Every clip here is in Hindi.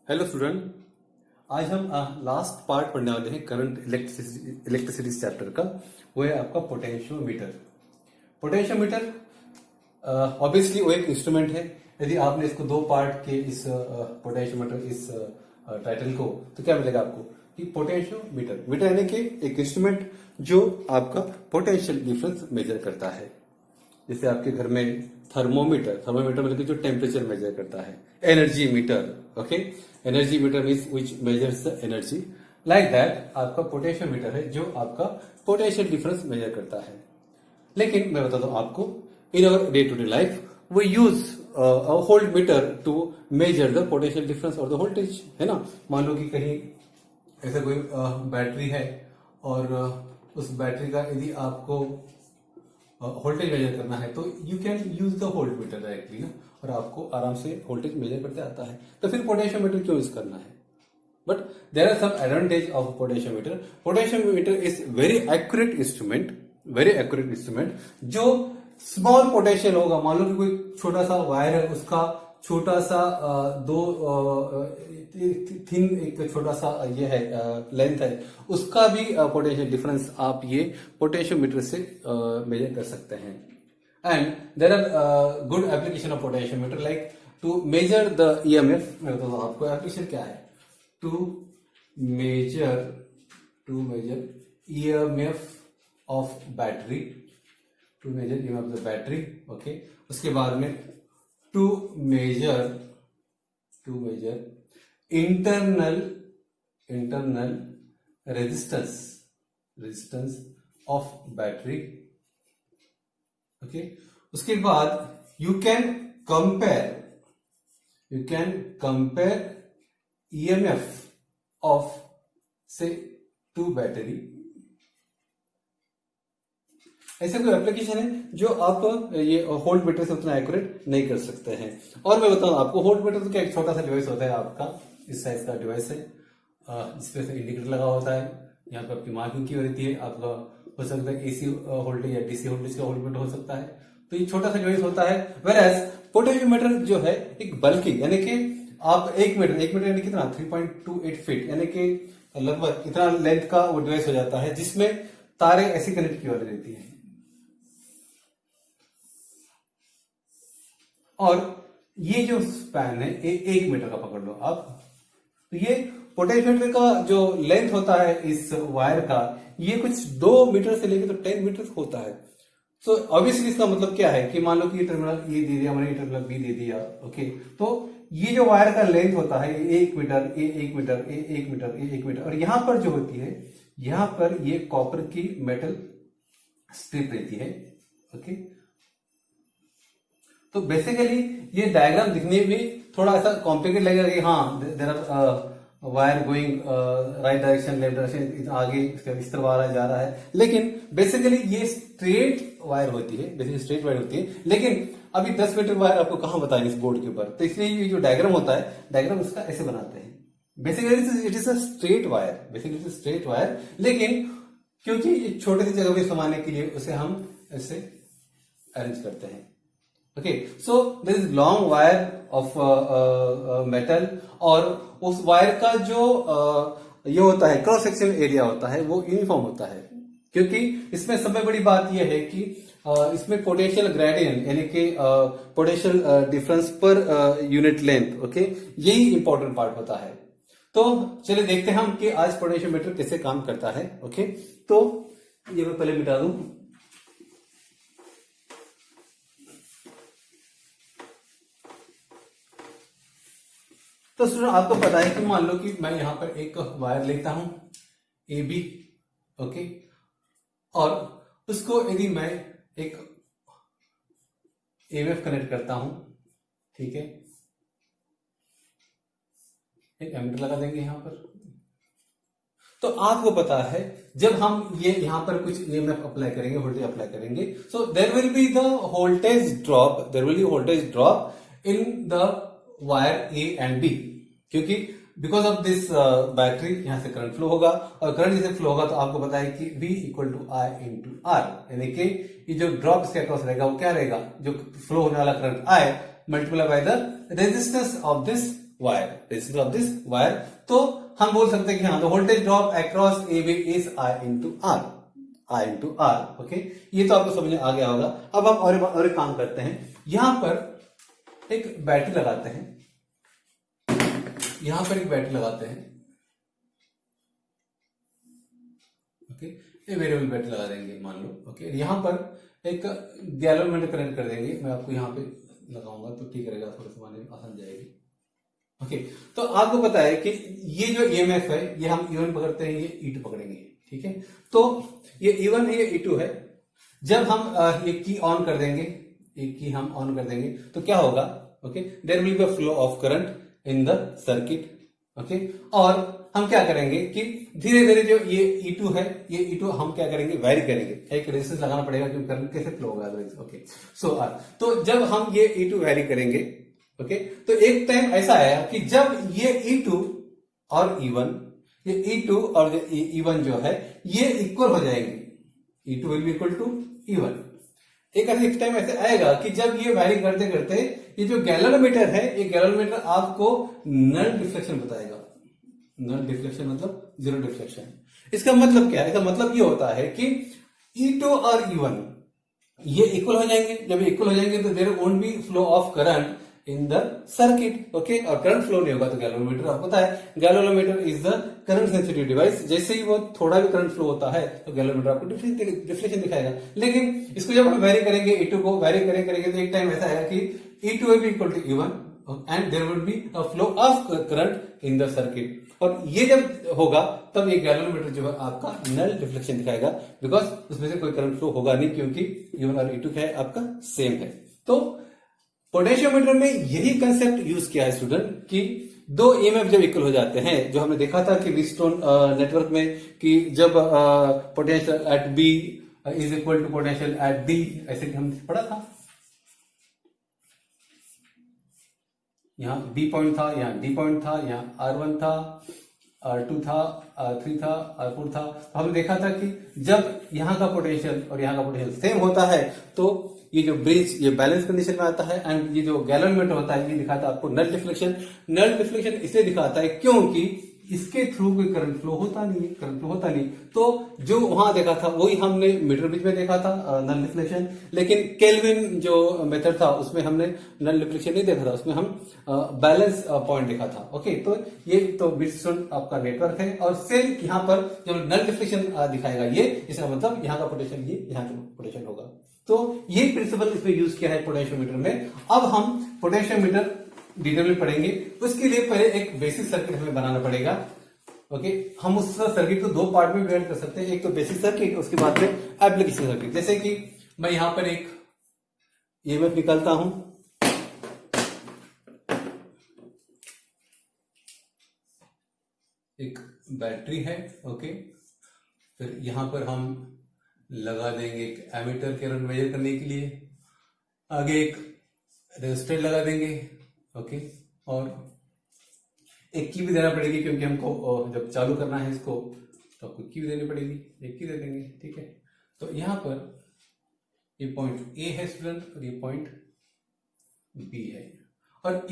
Hello student. आज हम लास्ट पार्ट पढ़ने वाले हैं करंट इलेक्ट्रिसिटी चैप्टर का। वो है आपका पोटेंशियोमीटर। पोटेंशियोमीटर ऑब्वियसली वो एक इंस्ट्रूमेंट है। यदि आपने इसको दो पार्ट के इस पोटेंशियोमीटर इस टाइटल को, तो क्या मिलेगा आपको कि पोटेंशियोमीटर मीटर यानी कि एक इंस्ट्रूमेंट जो आपका पोटेंशियल डिफरेंस मेजर करता है। जैसे आपके घर में थर्मोमीटर मतलब कि जो टेम्परेचर मेजर करता है। Energy meter, okay, energy meter means which measures the energy. Like that आपका पोटेंशियोमीटर है जो आपका पोटेंशियल डिफरेंस मेजर करता है। लेकिन मैं बताता हूं आपको, in our day to day life we use a volt meter to measure the potential difference और द वोल्टेज, है ना। मान लो कि कहीं ऐसा कोई बैटरी है और उस बैटरी का यदि आपको वोल्टेज मेजर करना है तो you can use the volt meter directly ना, और आपको आराम से वोल्टेज मेजर करते आता है। तो फिर पोटेंशियोमीटर क्यों यूज करना है? But there are some advantage of potentiometer. Potentiometer is very accurate instrument जो स्मॉल पोटेंशियल होगा। मान लो कि कोई छोटा सा वायर है, उसका छोटा सा थिन एक छोटा सा ये है लेंथ है, उसका भी पोटेंशियल डिफरेंस आप ये पोटेंशियोमीटर से मेजर कर सकते हैं। And there are good application of potentiometer like to measure the EMF. मैं बताता हूं आपको एप्लीकेशन क्या है। To measure EMF of battery, to measure EMF of the battery, okay. उसके बाद में to measure internal resistance of battery, okay. उसके बाद you can compare EMF of से टू बैटरी। ऐसे कोई एप्लीकेशन है जो आप ये वोल्ट मीटर से उतना एक्यूरेट नहीं कर सकते हैं। और मैं बताऊं आपको, वोल्ट मीटर तो क्या एक छोटा सा डिवाइस होता है आपका, इस साइज का डिवाइस है जिसपे से इंडिकेटर लगा होता है। यहाँ पे आपकी मार्किंग की रहती है। आपका हो सकता है एसी वोल्टेज या डीसी वोल्टेज का वोल्ट मीटर हो सकता है। तो ये छोटा सा डिवाइस होता है। वेयरएज पोटेंशियोमीटर जो है एक बल्कि, यानी कि आप 1 मीटर यानी कितना 3.28 फीट यानी कि लगभग इतना लेंथ का वो डिवाइस हो जाता है, जिसमें तारे ऐसी कनेक्ट की वाली रहती है। और ये जो स्पैन है 1 मीटर का पकड़ लो आप, तो ये पोटेंशियोमीटर का जो लेंथ होता है इस वायर का, ये कुछ 2 मीटर से लेकर तो 10 मीटर होता है। तो ऑब्वियसली इसका मतलब क्या है कि मान लो कि ये टर्मिनल ए दे दिया, मैंने ये टर्मिनल बी दे दिया, ओके। तो ये जो वायर का लेंथ होता है 1 मीटर, 1 मीटर, 1 मीटर, 1 मीटर, और यहां पर जो होती है, यहां पर ये कॉपर की मेटल स्ट्रिप रहती है, ओके। तो बेसिकली ये डायग्राम दिखने में थोड़ा ऐसा कॉम्प्लिकेट लगेगा कि हाँ there are wire going right direction, left direction, आगे इस तरफ आ रहा है, जा रहा है। लेकिन बेसिकली ये स्ट्रेट वायर होती है, लेकिन अभी 10 मीटर वायर आपको कहां बताएंगे इस बोर्ड के ऊपर। तो इसलिए ये जो डायग्राम होता है, डायग्राम इसका ऐसे बनाते हैं। Basically it is a straight wire, लेकिन क्योंकि छोटे सी जगह में समाने के लिए उसे हम ऐसे अरेंज करते हैं, okay. So this is long wire of metal, और उस वायर का जो ये होता है क्रॉस सेक्शन एरिया होता है वो यूनिफॉर्म होता है। क्योंकि इसमें सबसे बड़ी बात यह है कि इसमें पोटेंशियल ग्रेडियंट यानी कि potential difference per unit length, okay, यही इंपॉर्टेंट पार्ट होता है। तो चलिए देखते हैं हम कि आज पोटेंशियोमीटर कैसे काम करता है, ओके। तो ये मैं पहले मिटा दूं। तो स्टूडेंट आपको पता है कि मान लो कि मैं यहां पर एक वायर लेता हूं ए बी, ओके, और उसको यदि मैं एक ईएमएफ कनेक्ट करता हूं, ठीक है, एक एमीटर लगा देंगे यहां पर। तो आपको पता है जब हम ये यहां पर कुछ ईएमएफ अप्लाई करेंगे, वोल्टेज अप्लाई करेंगे, so there will be the voltage drop in the wire A and B, क्योंकि बिकॉज ऑफ दिस बैटरी यहां से करंट फ्लो होगा, और करंट जैसे फ्लो होगा तो आपको पता है कि V equal to I into R, यानी कि ये जो ड्रॉप इसके अक्रॉस रहेगा वो क्या रहेगा, जो फ्लो होने वाला current I multiply by the resistance of this wire, resistance of this wire. तो हम बोल सकते हैं कि हाँ, the voltage drop across A B is I into R, I into R. Okay, ये तो आपको समझ में आ गया होगा। अब हम और एक काम करते हैं, यहां पर एक बैटरी लगाते हैं, यहां पर एक बैटरी लगाते हैं। ओके, ये वेरिएबल बैटरी लगा देंगे मान लो। ओके, यहां पर एक गैलोमीटर कनेक्ट कर देंगे, मैं आपको यहां पे लगाऊंगा तो ठीक रहेगा, थोड़ा सा मानने में आसान जाएगी। ओके, तो आपको पता है कि ये जो ईएमएफ है ये हम E1 पकड़ते हैं, ये E2 पकड़ेंगे। ठीक है, तो ये E1 है, ये E2 है। जब हम ये की ऑन कर देंगे, एक की हम ऑन कर देंगे तो क्या होगा? Okay, there will be a flow of current in the circuit. Okay, और हम क्या करेंगे कि धीरे धीरे जो ये E2 है, ये E2 हम क्या करेंगे? वैरी करेंगे, एक रेजिस्टेंस लगाना पड़ेगा क्योंकि करंट कैसे फ्लो होगा अदरवाइज। ओके, सो तो जब हम ये E2 वैरी करेंगे, ओके, तो एक टाइम ऐसा आया कि जब ये E2 और E1, ये E2 और E1 जो है ये इक्वल हो जाएंगे, E2 will be equal to E1। एक टाइम ऐसे आएगा कि जब ये वैरी करते करते ये जो गैलोमीटर है, ये गैलोमीटर आपको नल डिफ्लेक्शन बताएगा। नल डिफ्लेक्शन मतलब जीरो डिफ्लेक्शन। इसका मतलब क्या है? इसका मतलब ये होता है कि E2 और E1 ये इक्वल हो जाएंगे। जब ये इक्वल हो जाएंगे तो there won't be flow of current in the circuit. Okay, और करंट फ्लो नहीं होगा। तो गैलोमीटर आपको पता है, galvanometer is the current sensitive device. जैसे ही वो थोड़ा भी करंट फ्लो होता है तो गैलोमीटर आपको डिफ्लेक्शन दिखाएगा। लेकिन इसको जब हम वेरी करेंगे, E2 को वेरी करेंगे तो एक टाइम ऐसा आएगा कि E2 will be equal to E1 and there will be a flow of current in the circuit। और ये जब होगा तब ये गैलोमीटर जो है आपका नल डिफ्लेक्शन दिखाएगा, बिकॉज उसमें से कोई करंट फ्लो होगा नहीं, क्योंकि E1 और E2 क्या है आपका सेम है। तो पोटेंशियोमीटर में यही कंसेप्ट यूज किया है स्टूडेंट कि दो ईएमएफ जब इक्वल हो जाते हैं, जो हमने देखा था कि व्हीटस्टोन नेटवर्क में कि जब potential at B is equal to potential at D, ऐसे कि हमने पढ़ा था। यहाँ B पॉइंट था, यहाँ D पॉइंट था, यहाँ R1 था, R2 था, R3 था, R4 था। तो हमने देखा था कि जब यहाँ का पोटेंशियल और यहाँ का पोटेंशियल सेम होता है तो ये जो ब्रिज ये बैलेंस कंडीशन में आता है। एंड ये जो गैलोमीटर होता है ये दिखाता है आपको नल डिफ्लेक्शन। नल डिफ्लेक्शन इसलिए दिखाता है क्योंकि इसके थ्रू कोई करंट फ्लो होता नहीं है, करंट फ्लो होता नहीं। तो जो वहां देखा था वही हमने मीटर ब्रिज में देखा था, नल डिफ्लेक्शन। लेकिन केल्विन जो मेथड था उसमें हमने नल डिफ्लेक्शन नहीं देखा था, उसमें हम बैलेंस पॉइंट देखा था। ओके, तो ये तो व्हीटस्टोन आपका नेटवर्क है। और सेम यहाँ पर जब नल डिफ्लेक्शन दिखाएगा ये, इसका मतलब यहाँ का पोटेंशियल ये, यहाँ का पोटेंशियल होगा। तो ये प्रिंसिपल इसमें यूज किया है पोटेंशियोमीटर में। अब हम पोटेंशियोमीटर डिटेल में पढ़ेंगे। उसके लिए पहले एक बेसिक सर्किट हमें बनाना पड़ेगा। ओके, हम उस सर्किट को दो पार्ट में डिवाइड कर सकते हैं, एक तो बेसिक सर्किट, उसके बाद में एप्लीकेशन सर्किट। जैसे कि मैं यहां पर एक ईएमएफ निकालता हूं, एक बैटरी है। ओके, फिर यहां पर हम लगा देंगे एक एमीटर करंट मेजर करने के लिए, आगे एक रेजिस्टर लगा देंगे। ओके, और एक की भी देना पड़ेगी क्योंकि हमको जब चालू करना है इसको तो आपको की भी देनी पड़ेगी, एक की दे देंगे। ठीक है, तो यहां पर ये पॉइंट ए है स्टूडेंट और ये पॉइंट बी है, और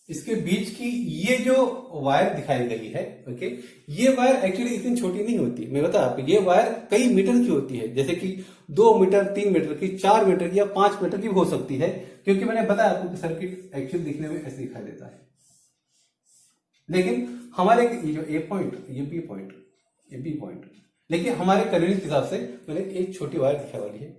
इसके बीच की ये जो वायर दिखाई गई है, ओके, ये वायर एक्चुअली इतनी छोटी नहीं होती। मैं बता आपको, ये वायर कई मीटर की होती है, जैसे कि 2 मीटर, 3 मीटर की, 4 मीटर की या 5 मीटर की भी हो सकती है, क्योंकि मैंने बताया आपको कि सर्किट एक्चुअली दिखने में ऐसे दिखाई देता है। लेकिन हमारे ये जो ए पॉइंट, ये बी पॉइंट, ये बी पॉइंट, लेकिन हमारे कन्वीनियंस के हिसाब से मैंने एक छोटी वायर दिखा वाली है।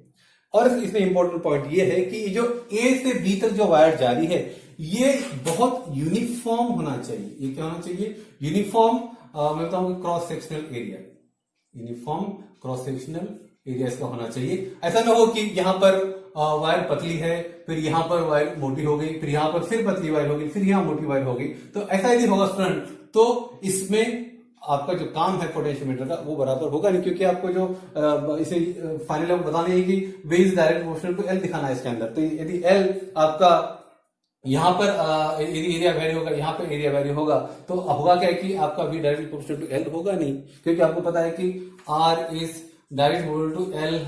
और इसमें इंपॉर्टेंट पॉइंट ये है कि जो ए से बी तक जो वायर जा रही है ये बहुत यूनिफॉर्म होना चाहिए। ये क्या होना चाहिए? यूनिफॉर्म, मैं बताऊंगा cross sectional area, uniform cross sectional area इसका होना चाहिए। ऐसा ना हो कि यहाँ पर वायर पतली है, फिर यहाँ पर वायर मोटी हो गई, फिर यहाँ पर फिर पतली वायर हो गई, फिर यहाँ मोटी वायर हो गई। तो ऐसा यदि होगा स्टूडेंट तो इसमें आपका जो काम है पोटेंशियोमीटर का वो बराबर होगा नहीं, क्योंकि आपको जो इसे फाइनल बताना है कि V is direct proportional to L दिखाना है इसके अंदर। तो यदि एल आपका यहाँ पर एरिया वैरी होगा, यहाँ पर एरिया वैरी होगा, तो होगा क्या कि आपका भी डायरेक्ट प्रोपोर्शनल टू एल होगा नहीं, क्योंकि आपको पता है कि R is direct proportional to L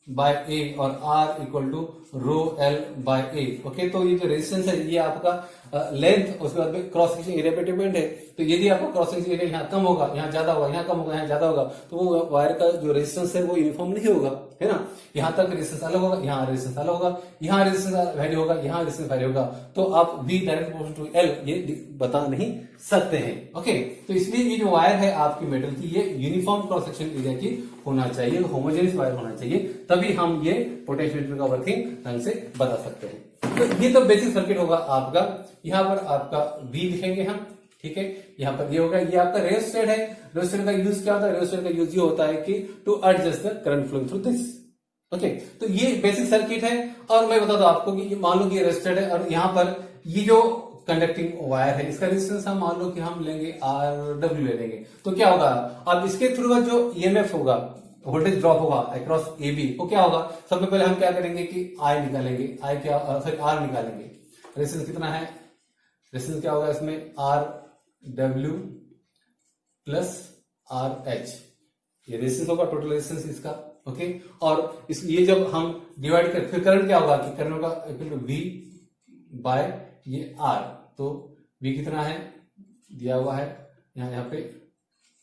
by A और R equal to rho L by A. Okay, तो ये जो रेजिस्टेंस है ये आपका लेंथ, उसके बाद में क्रॉस सेक्शन एरिया पे डिपेंड है। तो यदि आपका क्रॉस सेक्शन एरिया यहाँ कम होगा, यहाँ ज्यादा होगा, यहाँ कम होगा, यहाँ ज्यादा होगा, तो वो वायर का जो रेजिस्टेंस है वो यूनिफॉर्म नहीं होगा, है ना। यहाँ तक रेजिस्टेंस अलग होगा, यहाँ रेजिस्टेंस अलग होगा, यहाँ रेजिस्टेंस वैल्यू होगा, यहाँ रेजिस्टेंस वैल्यू होगा। तो आप V direct proportional to L ये बता नहीं सकते हैं। ओके, तो इसलिए ये जो वायर है आपकी मेटल की, ये यूनिफॉर्म क्रॉस सेक्शन एरिया की होना चाहिए, होमोजेनियस वायर होना चाहिए, तभी हम ये पोटेंशियोमीटर का वर्किंग ढंग से बता सकते हैं। तो ये तो बेसिक सर्किट होगा आपका। यहाँ पर आपका V लिखेंगे हम, ठीक है। यहाँ पर ये होगा, ये आपका रेजिस्टेंस है। रेजिस्टेंस का यूज क्या होता है? रेजिस्टेंस का यूज ये होता है कि to adjust the current flowing through this. Okay, तो ये बेसिक सर्किट है। और मैं बता दूं आपको कि मान लो कि ये रेजिस्टेंस है और यहाँ पर ये जो कंडक्टिंग वायर है, इसका रेजिस्टेंस हम मान लो कि हम लेंगे RW ले लेंगे। तो क्या होगा, अब इसके थ्रू जो EMF होगा, वोल्टेज ड्रॉप होगा अक्रॉस AB, वो क्या होगा? सबसे पहले हम क्या करेंगे कि I निकालेंगे, R निकालेंगे। रेजिस्टेंस कितना है? रेजिस्टेंस क्या होगा इसमें? RW प्लस RH, ये रेजिस्टेंस होगा, टोटल रेजिस्टेंस इसका। ओके, और ये जब हम डिवाइड कर, फिर करंट क्या होगा कि करंट होगा इक्वल टू V बाय ये R। तो V कितना है दिया हुआ है यहाँ पे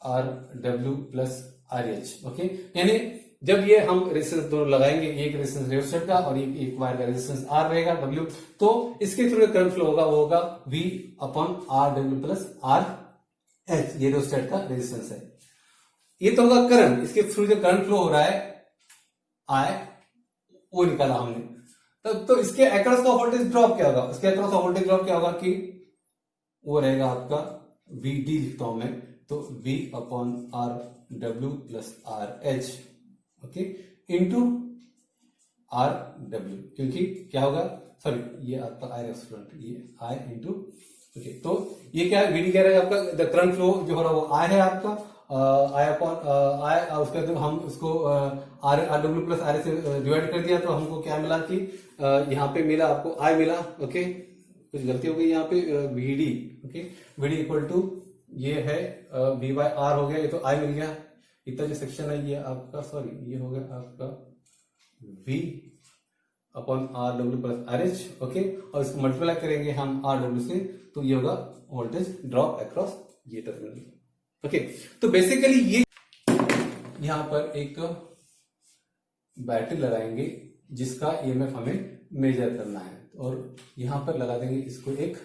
RW प्लस RH। ओके, यानी जब ये हम रेजिस्टेंस दोनों लगाएंगे, एक रेजिस्टेंस रेजिस्टेंस का और एक वायर का रेजिस्टेंस R रहेगा W, तो इसके थ्रू करंट फ्लो होगा, वो होगा V upon RW plus RH। ये रेजिस्टेंस का रेजिस्टेंस है। ये तो होगा करंट, इसके थ्रू जो करंट फ्लो हो रहा है I, वो निकाला हमने। तो इसके अक्रॉस का वोल्टेज ड्रॉप क्या होगा? इसके अक्रॉस का वोल्टेज ड्रॉप क्या होगा कि वो रहेगा आपका VD लिखता हूं मैं, तो V upon RW plus RH, okay, into RW, क्योंकि क्या होगा, सॉरी ये आपका I रेफरेंस, ये I इंटू, ओके, तो ये क्या है, VD क्या रहेगा आपका, द करंट फ्लो जो हो रहा है वो I है आपका, I अपॉन I, उसके बाद हम उसको RW प्लस R से डिवाइड कर दिया, तो हमको क्या मिला कि यहाँ पे मिला आपको I मिला। ओके, कुछ गलती हो गई यहाँ पे, VD, okay, VD equal to ये है V बाय R हो गया, ये तो I मिल गया। इतना जो सेक्शन है ये आपका, सॉरी ये हो गया आपका V upon RW plus RH। Okay, और इसको मल्टीप्लाई करेंगे हम RW से, तो ये होगा वोल्टेज ड्रॉप अक्रॉस ये टर्मिनल। ओके, तो बेसिकली ये यहां पर एक बैटरी लगाएंगे जिसका EMF हमें मेजर करना है, और यहां पर लगा देंगे इसको एक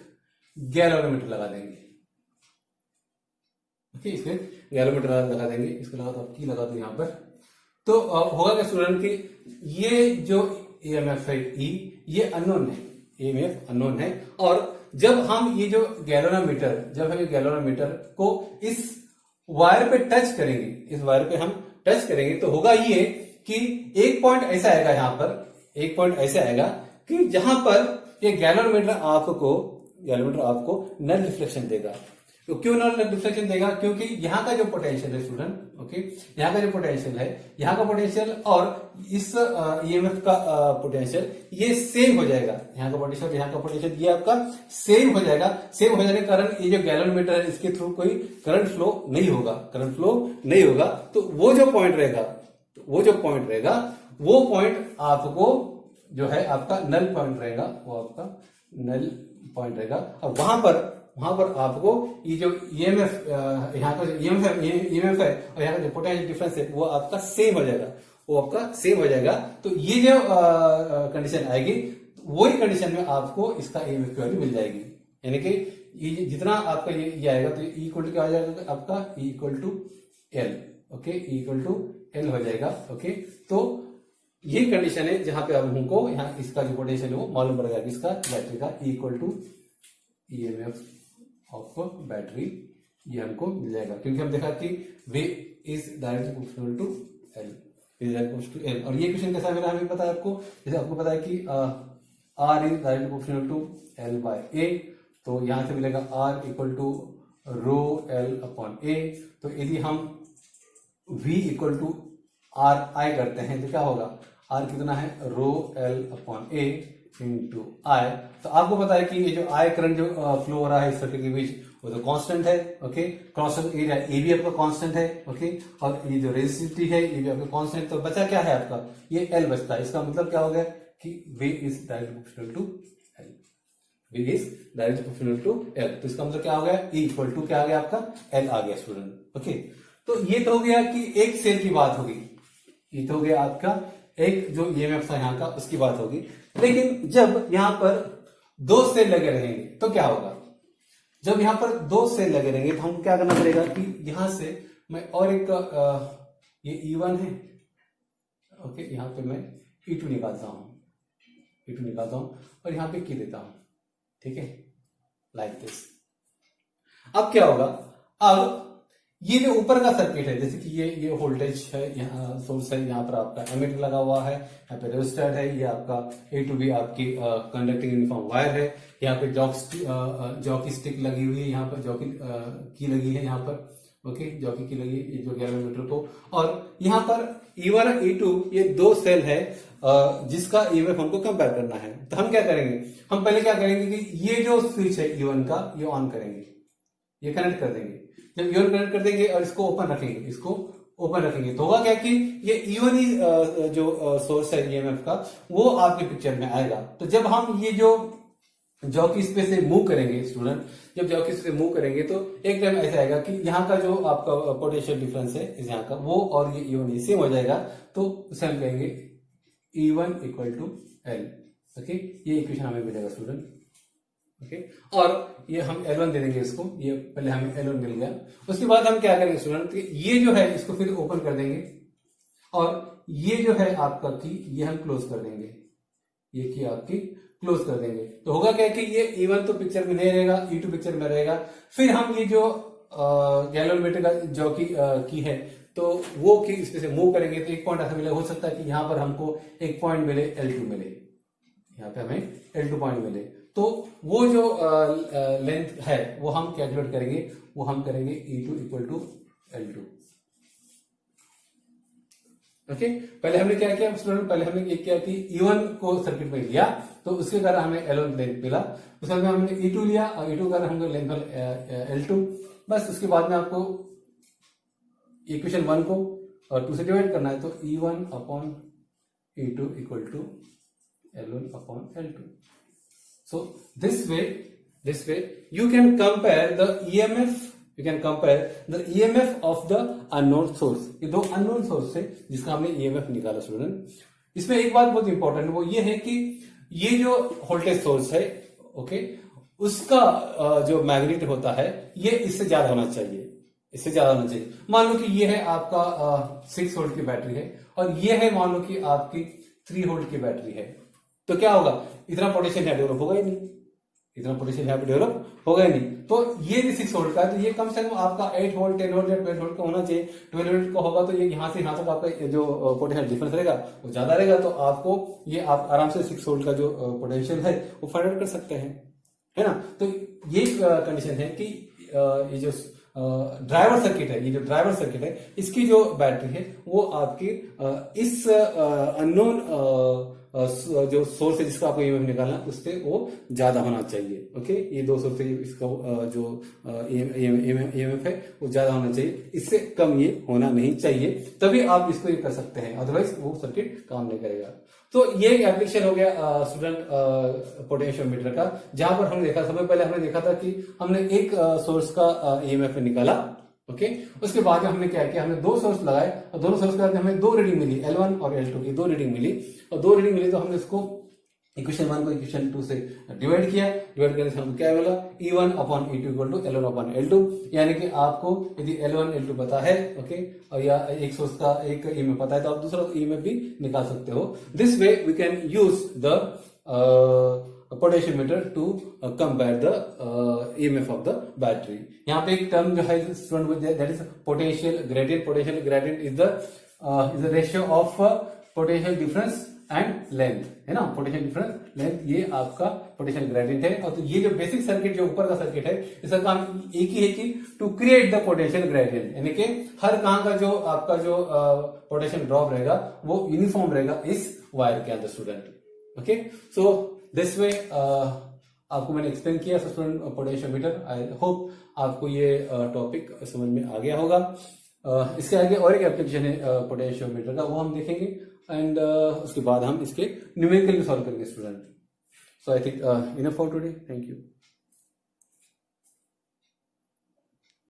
गैलोमीटर लगा देंगे। ओके, इसके गैलोमीटर लगा देंगे, इसके अलावा तो की लगा दो यहां पर। तो होगा क्या स्टूडेंट की ये जो EMF है E, ये अननोन है, EMF अननोन है। और जब हम ये जो गैलोमीटर, जब हम ये गैलोमीटर को इस वायर पे टच करेंगे, इस वायर पे हम टच करेंगे, तो होगा ये कि एक पॉइंट ऐसा आएगा, यहां पर एक पॉइंट ऐसा आएगा कि जहां पर ये गैलोमीटर आपको नल रिफ्लेक्शन देगा। तो क्यों नल रिफ्लेक्शन देगा? क्योंकि यहाँ का जो पोटेंशियल है स्टूडेंट, ओके, यहाँ का जो पोटेंशियल है, यहाँ का पोटेंशियल और इस EMF का पोटेंशियल ये सेम हो जाएगा। यहाँ का पोटेंशियल, यहाँ का पोटेंशियल, ये आपका सेम हो जाएगा। सेम हो जाने के कारण ये जो गैलोमीटर है इसके थ्रू कोई करंट फ्लो नहीं होगा, करंट फ्लो नहीं होगा। तो वो जो पॉइंट रहेगा, वो पॉइंट आपको जो है आपका नल पॉइंट रहेगा, वो आपका नल पॉइंट रहेगा। और वहां पर आपको ये जो EMF, यहाँ का जो EMF है और यहाँ का जो पोटेंशियल डिफरेंस है वो आपका सेम हो जाएगा, तो ये जो कंडीशन आएगी, वही कंडीशन में आपको इसका EMF की वैल्यू मिल जाएगी। यानी कि ये जितना आपका ये आएगा, तो E इक्वल टू क्या हो जाएगा आपका, E equal to L। Okay, E equal to L हो जाएगा। ओके, तो ये कंडीशन है जहां पे अब हमको यहाँ इसका जो पोटेंशियल है वो मालूम पड़ेगा, इसका बैटरी का E equal to EMF of battery, ये हमको मिल जाएगा, क्योंकि हम देखा कि V is directly proportional to L, और ये क्वेश्चन कैसा मिला हमें पता है आपको, जैसे आपको पता है कि R is directly proportional to L by A, तो यहां से मिलेगा R equal to rho L upon A। तो यदि हम V इक्वल टू RI करते हैं तो क्या होगा, R कितना है, रो L upon A into I। तो आपको पता है कि ये जो I करंट जो फ्लो हो रहा है इस सर्किट के बीच, वो तो कांस्टेंट है। ओके, क्रॉस एरिया ए भी आपका कांस्टेंट है। ओके, और ये जो रेजिस्टिविटी है ये भी आपका कांस्टेंट। तो बचा क्या है आपका, ये L बचता है। इसका मतलब क्या हो गया कि V is directly proportional to L। V is directly proportional to L। तो इसका मतलब क्या हो गया, E इक्वल टू क्या आ गया आपका, L आ गया स्टूडेंट। ओके, तो ये तो हो गया कि एक सेल की बात होगी, ये तो हो गया आपका एक जो ईएमएफ था यहाँ का उसकी बात होगी। लेकिन जब यहाँ पर दो सेल लगे रहेंगे तो क्या होगा, जब यहाँ पर दो सेल लगे रहेंगे तो हमको क्या करना पड़ेगा कि यहां से मैं और एक ये E1 है, ओके, यहाँ पे मैं E2 निकालता हूं और यहाँ पे की देता हूं, ठीक है, लाइक दिस। अब क्या होगा, अब ये जो ऊपर का सर्किट है, जैसे कि ये वोल्टेज है, यहाँ सोर्स है, यहाँ पर आपका एमीटर लगा हुआ है, यहाँ पे रेजिस्टर है, ये आपका A to B आपकी कंडक्टिंग यूनिफॉर्म वायर है, यहाँ पे जॉकी स्टिक लगी हुई है, यहाँ पर जॉकी की लगी है, यहाँ पर ओके, जॉकी की लगी है जो गैलोमीटर को, और यहाँ पर E1 और E2 ये दो सेल है जिसका ईएमएफ हमको कंपेयर करना है। तो हम क्या करेंगे, हम पहले क्या करेंगे कि ये जो स्विच है E1 का ये ऑन करेंगे, ये कनेक्ट कर देंगे। जब E1 कनेक्ट कर देंगे और इसको ओपन रखेंगे तो होगा क्या कि ये E1 जो सोर्स है ईएमएफ का वो आपके पिक्चर में आएगा। तो जब हम ये जो जॉकी स्पेस से मूव करेंगे स्टूडेंट, जब जॉकी से मूव करेंगे तो एक टाइम ऐसा आएगा कि यहाँ का जो आपका पोटेंशियल डिफरेंस है इस यहाँ का वो और ये E1 सेम हो जाएगा, तो उसे हम कहेंगे E1 equal to L। Okay, ये इक्वेशन हमें मिलेगा स्टूडेंट। ओके, और ये हम L1 दे देंगे इसको, ये पहले हमें L1 मिल गया। उसके बाद हम क्या करेंगे स्टूडेंट, ये जो है इसको फिर ओपन कर देंगे और ये जो है आपका की ये हम क्लोज कर देंगे, ये की आपकी क्लोज कर देंगे। तो होगा क्या कि ये E1 तो पिक्चर में नहीं रहेगा, E2 पिक्चर में रहेगा। फिर हम ये जो गैलोमीटर का जो की है तो वो की इसमें से मूव करेंगे तो एक पॉइंट ऐसा मिले, हो सकता है कि यहाँ पर हमको एक पॉइंट मिले L2 मिले, यहाँ पे हमें L2 पॉइंट मिले। तो वो जो लेंथ है वो हम कैलकुलेट करेंगे, वो हम करेंगे E2 equal to L2। Okay, पहले हमने क्या किया स्टूडेंट, पहले हमने ये किया कि E1 को सर्किट में लिया तो उसके कारण हमें L1 लेंथ मिला, उसके बाद हमने E2 लिया और E2 कारण हमको लेंथ L2। बस उसके बाद में आपको इक्वेशन 1 को और 2 से डिवाइड करना है, तो E1 upon E2 equal to L1 upon L2। So this way you can compare the EMF, you can compare the EMF of the unknown source। ये दो अननोन सोर्स है जिसका हमने EMF निकाला स्टूडेंट। इसमें एक बात बहुत इंपॉर्टेंट है, वो ये है कि ये जो वोल्टेज सोर्स है ओके, उसका जो मैग्नीट्यूड होता है ये इससे ज्यादा होना चाहिए, इससे ज्यादा होना चाहिए। मान लो कि ये है आपका 6 वोल्ट की बैटरी है और ये है मान लो कि आपकी 3 वोल्ट की बैटरी है, तो क्या होगा, इतना पोटेंशियल यहाँ डेवलप होगा ही नहीं, इतना पोटेंशियल यहाँ पे डेवलप होगा ही नहीं। तो ये भी 6 वोल्ट का है तो ये कम से कम आपका 8 वोल्ट 10 वोल्ट या 12 वोल्ट का होना चाहिए। 12 वोल्ट का होगा तो ये यहाँ से यहाँ तक आपका जो पोटेंशियल डिफरेंस रहेगा वो ज्यादा रहेगा, तो आपको ये आप आराम से 6 वोल्ट का जो पोटेंशियल है वो फाइंड आउट कर सकते हैं, है ना। तो ये कंडीशन है कि ये जो ड्राइवर सर्किट है, ये जो ड्राइवर सर्किट है इसकी जो बैटरी है वो आपकी इस अननोन जो सोर्स है जिसका आपको ईएमएफ निकालना उससे वो ज्यादा होना चाहिए। ओके, ये दो सोर्स है इसका जो ईएमएफ है वो ज्यादा होना चाहिए, इससे कम ये होना नहीं चाहिए, तभी आप इसको ये कर सकते हैं, अदरवाइज वो सर्किट काम नहीं करेगा। तो ये एप्लीकेशन हो गया स्टूडेंट पोटेंशियोमीटर का, जहां पर हमने देखा सबसे पहले हमने देखा था कि हमने एक सोर्स का ईएमएफ निकाला। ओके, उसके बाद हमने क्या किया, हमने दो सोर्स लगाए और दोनों सोर्स के बाद हमें दो रीडिंग मिली, L1 और L2 की दो रीडिंग मिली, और दो रीडिंग मिली तो हमने इसको इक्वेशन 1 को इक्वेशन 2 से डिवाइड किया, डिवाइड करने से हमको क्या मिला, E1 upon E2 equal to L1 upon L2। यानी कि आपको यदि L1 L2 पता है ओके, और या एक सोर्स का एक ईएमएफ पता है तो आप दूसरा ईएमएफ भी निकाल सकते हो। This way we can use the potentiometer to compare the EMF of the battery। यहाँ पे एक टर्म जो है student that is potential gradient. Potential gradient is the ratio of potential difference and length, है ना। पोटेंशियल डिफरेंस लेंथ ये आपका पोटेंशियल ग्रेडियंट है। और तो ये जो बेसिक सर्किट जो ऊपर का सर्किट है इसका काम एक ही है कि to create the potential gradient, यानी कि हर कहाँ का जो आपका जो पोटेंशियल ड्रॉप रहेगा वो यूनिफॉर्म रहेगा इस वायर के अंदर student. Okay, so this way आपको मैंने एक्सप्लेन किया स्टूडेंट पोटेंशियोमीटर। आई होप आपको ये टॉपिक समझ में आ गया होगा। इसके आगे और एक एप्लीकेशन है पोटेंशियोमीटर का, वो हम देखेंगे एंड उसके बाद हम इसके न्यूमेरिकल सॉल्व करेंगे student. So I think enough for today. Thank you.